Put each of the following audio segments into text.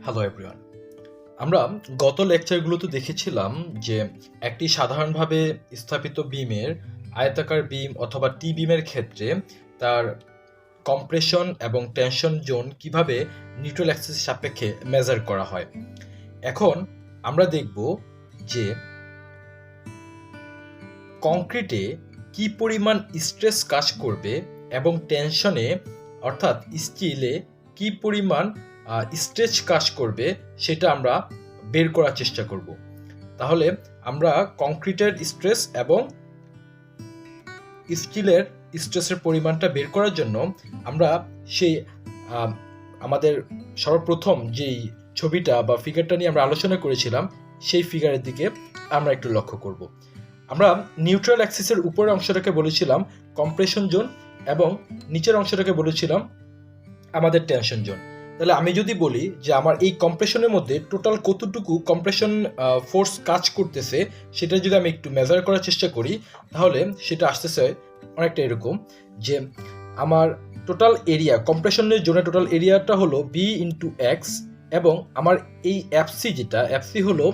Hello everyone. আমরা গত লেকচারগুলোতে দেখেছিলাম যে একটি সাধারণভাবে স্থাপিত বিমের আয়তাকার বিম অথবা টি বিমের ক্ষেত্রে তার কম্প্রেশন এবং টেনশন জোন কিভাবে নিউট্রাল অ্যাক্সিস সাপেক্ষে মেজার করা হয়। এখন আমরা দেখব যে কংক্রিটে কি পরিমাণ স্ট্রেস কাজ করবে এবং টেনশনে অর্থাৎ স্টিলে কি পরিমাণ স্ট্রেচ কাজ করবে সেটা আমরা বের করার চেষ্টা করব। তাহলে আমরা কংক্রিটের স্ট্রেস এবং স্টিলের স্ট্রেসের পরিমাণটা বের করার জন্য আমরা সেই আমাদের সর্বপ্রথম যেই ছবিটা বা ফিগারটা নিয়ে আমরা আলোচনা করেছিলাম সেই ফিগারের দিকে আমরা একটু লক্ষ্য করব। আমরা নিউট্রাল অ্যাক্সিসের উপরের অংশটাকে বলেছিলাম কম্প্রেশন জোন এবং নিচের অংশটাকে বলেছিলাম আমাদের টেনশন জোন। তাহলে আমি যদি বলি যে আমার এই কম্প্রেশনের মধ্যে টোটাল কতটুকু কম্প্রেশন ফোর্স কাজ করতেছে সেটা যদি আমি একটু মেজার করার চেষ্টা করি, তাহলে সেটা আসতেছে অনেকটা এরকম যে আমার টোটাল এরিয়া কম্প্রেশনের জন্য টোটাল এরিয়াটা হলো বি ইন্টু এক্স, এবং আমার এই এফসি হলো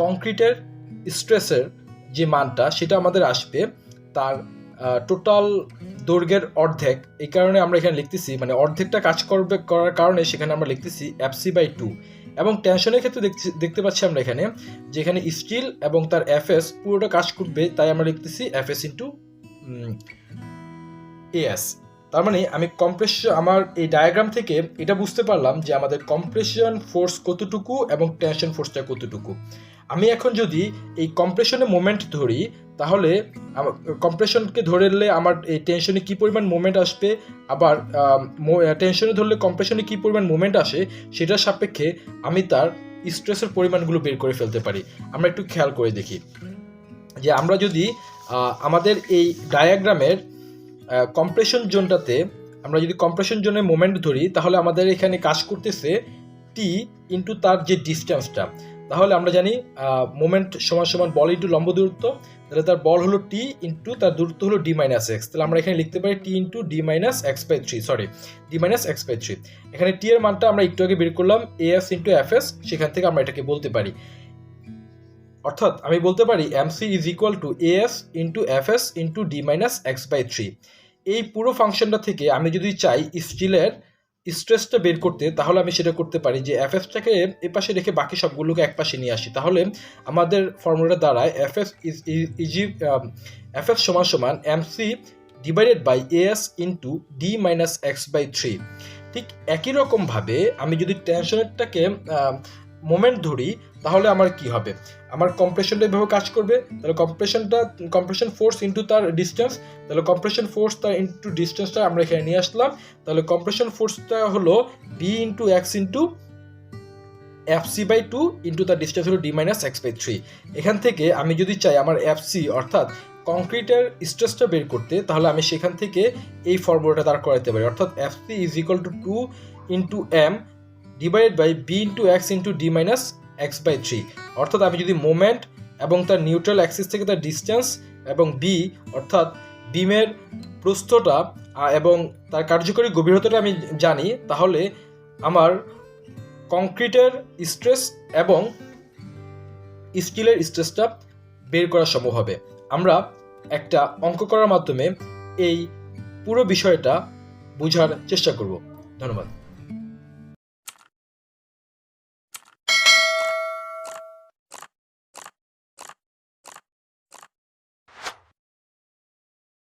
কংক্রিটের স্ট্রেসের যে মানটা সেটা আমাদের আসবে তার টোটাল দৈর্ঘ্যের অর্ধেক। এই কারণে আমরা এখানে লিখতেছি, মানে অর্ধেকটা কাজ করার কারণে সেখানে আমরা লিখতেছি FC/2। এবং টেনশনের ক্ষেত্রে দেখতে পাচ্ছি আমরা এখানে যে এখানে স্টিল এবং তার এফএস পুরোটা কাজ করবে, তাই আমরা লিখতেছি FS ইন্টু AS। তার মানে আমি আমার এই ডায়াগ্রাম থেকে এটা বুঝতে পারলাম যে আমাদের কম্প্রেশন ফোর্স কতটুকু এবং টেনশন ফোর্সটা কতটুকু। আমি এখন যদি এই কম্প্রেশনে মোমেন্ট ধরি, তাহলে কম্প্রেশনকে ধরলে আমার এই টেনশনে কী পরিমাণ মোমেন্ট আসবে, আবার টেনশনে ধরলে কম্প্রেশনে কী পরিমাণ মোমেন্ট আসে সেটার সাপেক্ষে আমি তার স্ট্রেসের পরিমাণগুলো বের করে ফেলতে পারি। আমরা একটু খেয়াল করে দেখি যে আমরা যদি আমাদের এই ডায়াগ্রামের কম্প্রেশন জোনটাতে আমরা যদি কম্প্রেশন জোনে মোমেন্ট ধরি, তাহলে আমাদের এখানে কাজ করতেছে টি ইন্টু তার যে ডিস্টেন্সটা। তাহলে আমরা জানি মোমেন্ট সমান সমান বল ইন্টু লম্ব দূরত্ব, তাহলে তার বল হলো টি ইন্টু তার দূরত্ব হলো D-x। তাহলে আমরা এখানে লিখতে পারি টি ইন্টু D-x/3। এখানে টি এর মানটা আমরা একটু আগে বের করলাম AS ইন্টু FS, সেখান থেকে আমরা এটাকে বলতে পারি, অর্থাৎ আমি বলতে পারি MC is equal two AS into FS into D-x/3। এই পুরো ফাংশনটা থেকে আমি যদি চাই স্টিলের স্ট্রেসটা বের করতে, তাহলে আমি সেটা করতে পারি যে এফএসটাকে এ পাশে রেখে বাকি সবগুলোকে এক পাশে নিয়ে আসি। তাহলে আমাদের ফর্মুলাটা দাঁড়ায় FS সমান সমান MC divided by AS into D-x/3। ঠিক একই রকমভাবে আমি যদি টেনশনেরটাকে মোমেন্ট ধরি, তাহলে আমার কি হবে, আমার কম্প্রেশনটা এভাবে কাজ করবে। তাহলে কম্প্রেশন ফোর্স ইন্টু তার ডিস্টেন্স, তাহলে কম্প্রেশন ফোর্স তার ইন্টু ডিস্টেন্সটা আমরা এখানে নিয়ে আসলাম। তাহলে কম্প্রেশন ফোর্সটা হলো B into x into FC/2 into তার ডিস্টেন্স হলো D-x/3। এখান থেকে আমি যদি চাই আমার FC অর্থাৎ কংক্রিটের স্ট্রেসটা বের করতে, তাহলে আমি সেখান থেকে এই ফর্মুলাটা দাঁড় করাতে পারি, অর্থাৎ FC is equal to 2 into M divided by B into x into D-x/3। অর্থাৎ আমি যদি মোমেন্ট এবং তার নিউট্রাল অ্যাক্সিস থেকে তার ডিস্টেন্স এবং বি অর্থাৎ বিমের প্রস্থটা এবং তার কার্যকরী গভীরতাটা আমি জানি, তাহলে আমার কংক্রিটের স্ট্রেস এবং স্টিলের স্ট্রেসটা বের করা সম্ভব হবে। আমরা একটা অঙ্ক করার মাধ্যমে এই পুরো বিষয়টা বোঝার চেষ্টা করব। ধন্যবাদ।